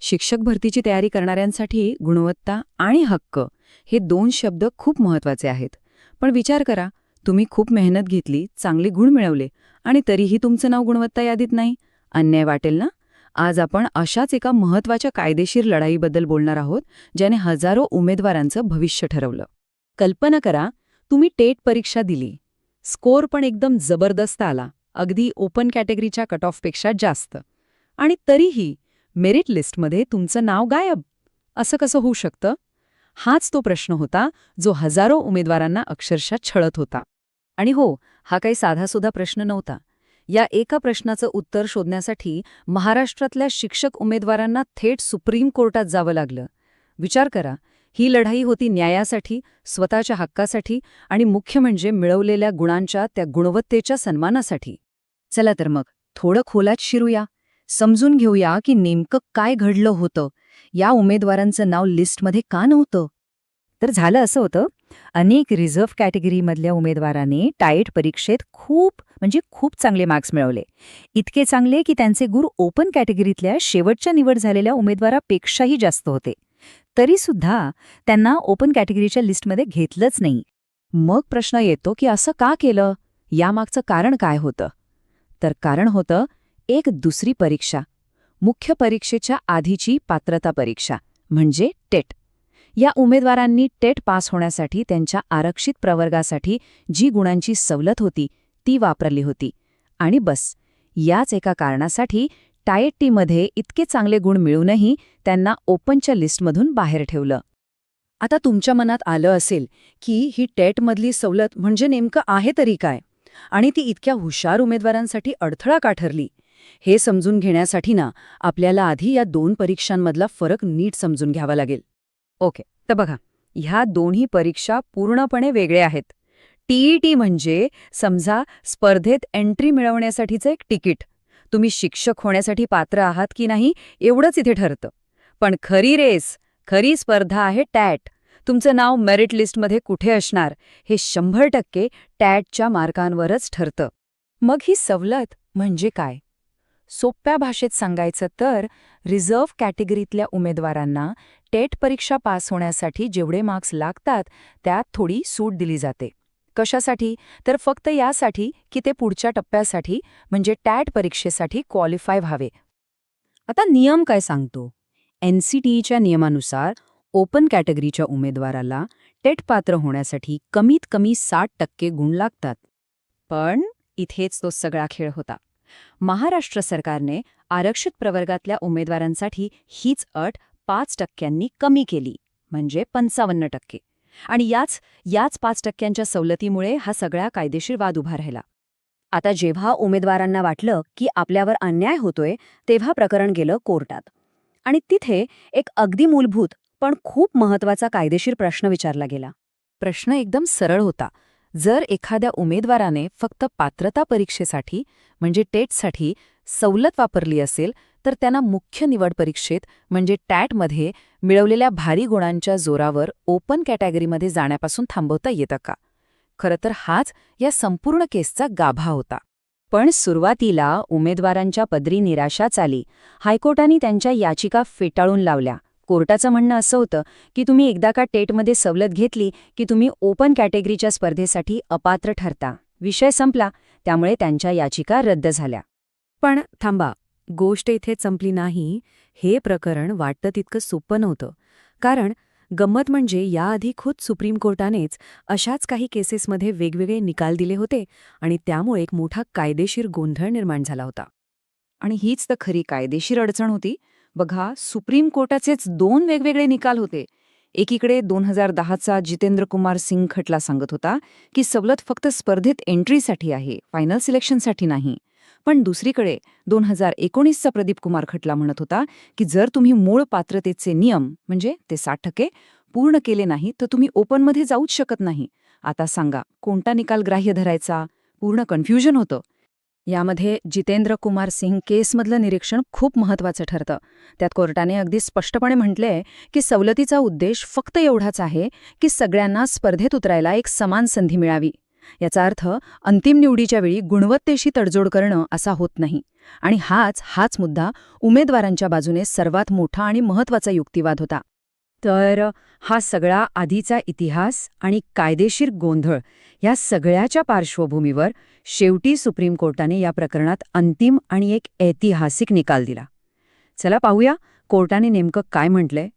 शिक्षक भरतीची तयारी करणाऱ्यांसाठी गुणवत्ता आणि हक्क हे दोन शब्द खूप महत्वाचे आहेत. पण विचार करा, तुम्ही खूप मेहनत घेतली, चांगले गुण मिळवले आणि तरीही तुमचं नाव गुणवत्ता यादीत नाही. अन्याय वाटेल ना? आज आपण अशाच एका महत्वाच्या कायदेशीर लढाईबद्दल बोलणार आहोत, ज्याने हजारो उमेदवारांचं भविष्य ठरवलं. कल्पना करा, तुम्ही टेट परीक्षा दिली. स्कोअर पण एकदम जबरदस्त आला, अगदी ओपन कॅटेगरीच्या कट ऑफपेक्षा जास्त. आणि तरीही मेरिट लिस्टमध्ये तुमचं नाव गायब. असं कसं होऊ शकतं? हाच तो प्रश्न होता जो हजारो उमेदवारांना अक्षरशः छळत होता. आणि हो, हा काही साधासुधा प्रश्न नव्हता. या एका प्रश्नाचं उत्तर शोधण्यासाठी महाराष्ट्रातल्या शिक्षक उमेदवारांना थेट सुप्रीम कोर्टात जावं लागलं. विचार करा, ही लढाई होती न्यायासाठी, स्वतःच्या हक्कासाठी आणि मुख्य म्हणजे मिळवलेल्या गुणांच्या त्या गुणवत्तेच्या सन्मानासाठी. चला तर मग थोडं खोलात शिरूया, समजून घेऊया की नेमकं काय घडलं होतं, या उमेदवारांचं नाव लिस्टमध्ये का नव्हतं. तर झालं असं होतं, अनेक रिझर्व्ह कॅटेगरीमधल्या उमेदवारांनी टाईट परीक्षेत खूप चांगले मार्क्स मिळवले. इतके चांगले की त्यांचे गुण ओपन कॅटेगरीतल्या शेवटच्या निवड झालेल्या उमेदवारापेक्षाही जास्त होते. तरीसुद्धा त्यांना ओपन कॅटेगरीच्या लिस्टमध्ये घेतलंच नाही. मग प्रश्न येतो की असं का केलं? यामागचं कारण काय होतं? तर कारण होतं एक दुसरी परीक्षा, मुख्य परीक्षेच्या आधीची पात्रता परीक्षा म्हणजे टेट. या उमेदवारांनी टेट पास होण्यासाठी त्यांच्या आरक्षित प्रवर्गासाठी जी गुणांची सवलत होती ती वापरली होती. आणि बस, याच एका कारणासाठी टाएट टीमध्ये इतके चांगले गुण मिळूनही त्यांना ओपनच्या लिस्टमधून बाहेर ठेवलं. आता तुमच्या मनात आलं असेल की ही टेटमधली सवलत म्हणजे नेमकं आहे तरी काय, आणि ती इतक्या हुशार उमेदवारांसाठी अडथळा का ठरली. हे समजून घेण्यासाठी आपल्याला आधी या दोन परीक्षांमधला फरक नीट समजून घ्यावा लागेल. ओके, तर बघा, ह्या दोन्ही परीक्षा पूर्णपणे वेगळ्या आहेत. टीईटी म्हणजे समजा स्पर्धेत एंट्री मिळवण्यासाठीचं एक तिकीट. तुम्ही शिक्षक होण्यासाठी पात्र आहात की नाही एवढंच इथे ठरतं. पण खरी रेस, खरी स्पर्धा आहे टॅट. तुमचं नाव मेरिट लिस्टमध्ये कुठे असणार हे 100% टॅटच्या मार्कांवरच ठरतं. मग ही सवलत म्हणजे काय? सोप्या भाषेत सांगायचं तर रिझर्व्ह कॅटेगरीतल्या उमेदवारांना टेट परीक्षा पास होण्यासाठी जेवढे मार्क्स लागतात त्यात थोडी सूट दिली जाते. कशासाठी? तर फक्त यासाठी की ते पुढच्या टप्प्यासाठी म्हणजे टॅट परीक्षेसाठी क्वालिफाय व्हावे. आता नियम काय सांगतो? NCTEच्या नियमानुसार ओपन कॅटेगरीच्या उमेदवाराला टेट पात्र होण्यासाठी कमीत कमी 60% गुण लागतात. पण इथेच तो सगळा खेळ होता. महाराष्ट्र सरकारने आरक्षित प्रवर्गातल्या उमेदवारांसाठी हीच अट 5% कमी केली, म्हणजे 55%. आणि याच 5%च्या सवलतीमुळे हा सगळा कायदेशीर वाद उभा राहिला. आता जेव्हा उमेदवारांना वाटलं की आपल्यावर अन्याय होतोय, तेव्हा प्रकरण गेलं कोर्टात. आणि तिथे एक अगदी मूलभूत पण खूप महत्वाचा कायदेशीर प्रश्न विचारला गेला. प्रश्न एकदम सरळ होता. जर एखाद्या उमेदवाराने फक्त पात्रता परीक्षेसाठी म्हणजे टेटसाठी सवलत वापरली असेल, तर त्यांना मुख्य निवड परीक्षेत म्हणजे टॅटमध्ये मिळवलेल्या भारी गुणांच्या जोरावर ओपन कॅटेगरीमध्ये जाण्यापासून थांबवता येतं का? खरं तर हाच या संपूर्ण केसचा गाभा होता. पण सुरुवातीला उमेदवारांच्या पदरी निराशाच आली. हायकोर्टाने त्यांच्या याचिका फेटाळून लावल्या. कोर्टाचं म्हणणं असं होतं की तुम्ही एकदा का टेटमध्ये सवलत घेतली की तुम्ही ओपन कॅटेगरीच्या स्पर्धेसाठी अपात्र ठरता. विषय संपला. त्यामुळे त्यांच्या याचिका रद्द झाल्या. पण थांबा, गोष्ट इथे संपली नाही. हे प्रकरण वाटतं तितकं सोपं नव्हतं. कारण गंमत म्हणजे याआधी खुद सुप्रीम कोर्टानेच अशाच काही केसेसमध्ये वेगवेगळे निकाल दिले होते आणि त्यामुळे एक मोठा कायदेशीर गोंधळ निर्माण झाला होता. आणि हीच तर खरी कायदेशीर अडचण होती. बघा, सुप्रीम कोर्टाचेच 2 वेगवेगळे निकाल होते. एकीकडे 2010चा जितेंद्र कुमार सिंग खटला सांगत होता की सवलत फक्त स्पर्धेत एंट्रीसाठी आहे, फायनल सिलेक्शनसाठी नाही. पण दुसरीकडे 2019चा प्रदीप कुमार खटला म्हणत होता की जर तुम्ही मूळ पात्रतेचे नियम म्हणजे ते 60% पूर्ण केले नाही तर तुम्ही ओपनमध्ये जाऊच शकत नाही. आता सांगा, कोणता निकाल ग्राह्य धरायचा? पूर्ण कन्फ्युजन होतं. यामध्ये जितेंद्र कुमार सिंग केसमधलं निरीक्षण खूप महत्त्वाचं ठरतं. त्यात कोर्टाने अगदी स्पष्टपणे म्हटलंय की सवलतीचा उद्देश फक्त एवढाच आहे की सगळ्यांना स्पर्धेत उतरायला एक समान संधी मिळावी. याचा अर्थ अंतिम निवडीच्या वेळी गुणवत्तेशी तडजोड करणं असा होत नाही. आणि हाच मुद्दा उमेदवारांच्या बाजूने सर्वात मोठा आणि महत्त्वाचा युक्तिवाद होता. तर हा सगळा आधीचा इतिहास आणि कायदेशीर गोंधळ या सगळ्याच्या पार्श्वभूमीवर शेवटी सुप्रीम कोर्टाने या प्रकरणात अंतिम आणि एक ऐतिहासिक निकाल दिला. चला पाहूया कोर्टाने नेमकं काय म्हटलंय.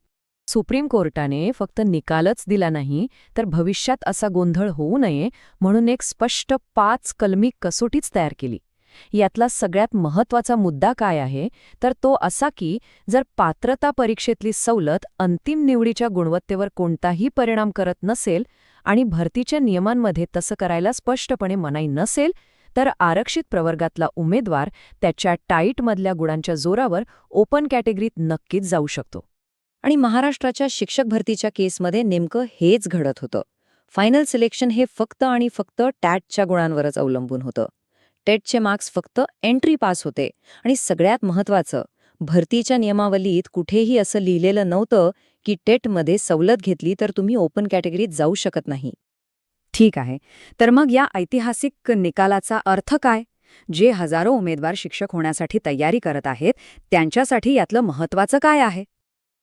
सुप्रीम कोर्टाने फक्त निकालच दिला नाही, तर भविष्यात असा गोंधळ होऊ नये म्हणून एक स्पष्ट 5 कलमी कसोटीच तयार केली. यातला सगळ्यात महत्त्वाचा मुद्दा काय आहे, तर तो असा की जर पात्रता परीक्षेतली सवलत अंतिम निवडीच्या गुणवत्तेवर कोणताही परिणाम करत नसेल आणि भरतीच्या नियमांमध्ये तसं करायला स्पष्टपणे मनाई नसेल, तर आरक्षित प्रवर्गातला उमेदवार त्याच्या टाईटमधल्या गुणांच्या जोरावर ओपन कॅटेगरीत नक्कीच जाऊ शकतो. आणि महाराष्ट्राच्या शिक्षक भरतीच्या केसमध्ये नेमकं हेच घडत होतं. फायनल सिलेक्शन हे फक्त आणि फक्त टॅटच्या गुणांवरच अवलंबून होतं. टेटचे मार्क्स फक्त एंट्री पास होते आणि सगळ्यात महत्त्वाचं, भरतीच्या नियमावलीत कुठेही असं लिहिलेलं नव्हतं की टेटमध्ये सवलत घेतली तर तुम्ही ओपन कॅटेगरीत जाऊ शकत नाही. ठीक आहे, तर मग या ऐतिहासिक निकालाचा अर्थ काय? जे हजारो उमेदवार शिक्षक होण्यासाठी तयारी करत आहेत त्यांच्यासाठी यातलं महत्त्वाचं काय आहे?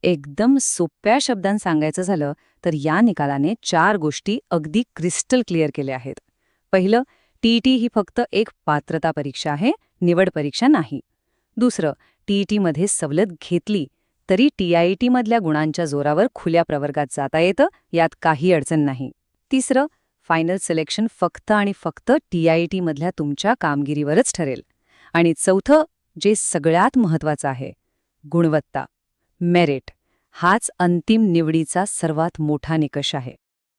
एकदम सोप्या शब्दांत सांगायचं झालं तर या निकालाने 4 गोष्टी अगदी क्रिस्टल क्लिअर केल्या आहेत. पहिलं, टीईटी ही फक्त एक पात्रता परीक्षा आहे, निवड परीक्षा नाही. दुसरं, टीईटीमध्ये सवलत घेतली तरी टीआयटीमधल्या गुणांच्या जोरावर खुल्या प्रवर्गात जाता येतं, यात काही अडचण नाही. तिसरं, फायनल सिलेक्शन फक्त आणि फक्त टीआयटीमधल्या तुमच्या कामगिरीवरच ठरेल. आणि चौथं, जे सगळ्यात महत्त्वाचं आहे, गुणवत्ता, मेरिट, हाच अंतिम निवडीचा सर्वात मोठा निकष आहे.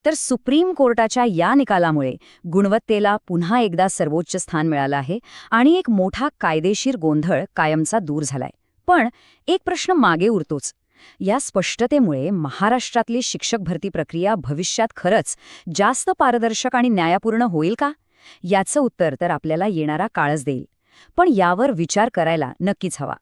तर सुप्रीम कोर्टाच्या या निकालामुळे गुणवत्तेला पुन्हा एकदा सर्वोच्च स्थान मिळालं आहे आणि एक मोठा कायदेशीर गोंधळ कायमचा दूर झालाय. पण एक प्रश्न मागे उरतोच. या स्पष्टतेमुळे महाराष्ट्रातली शिक्षक भरती प्रक्रिया भविष्यात खरंच जास्त पारदर्शक आणि न्यायपूर्ण होईल का? याचं उत्तर तर आपल्याला येणारा काळच देईल. पण यावर विचार करायला नक्कीच हवा.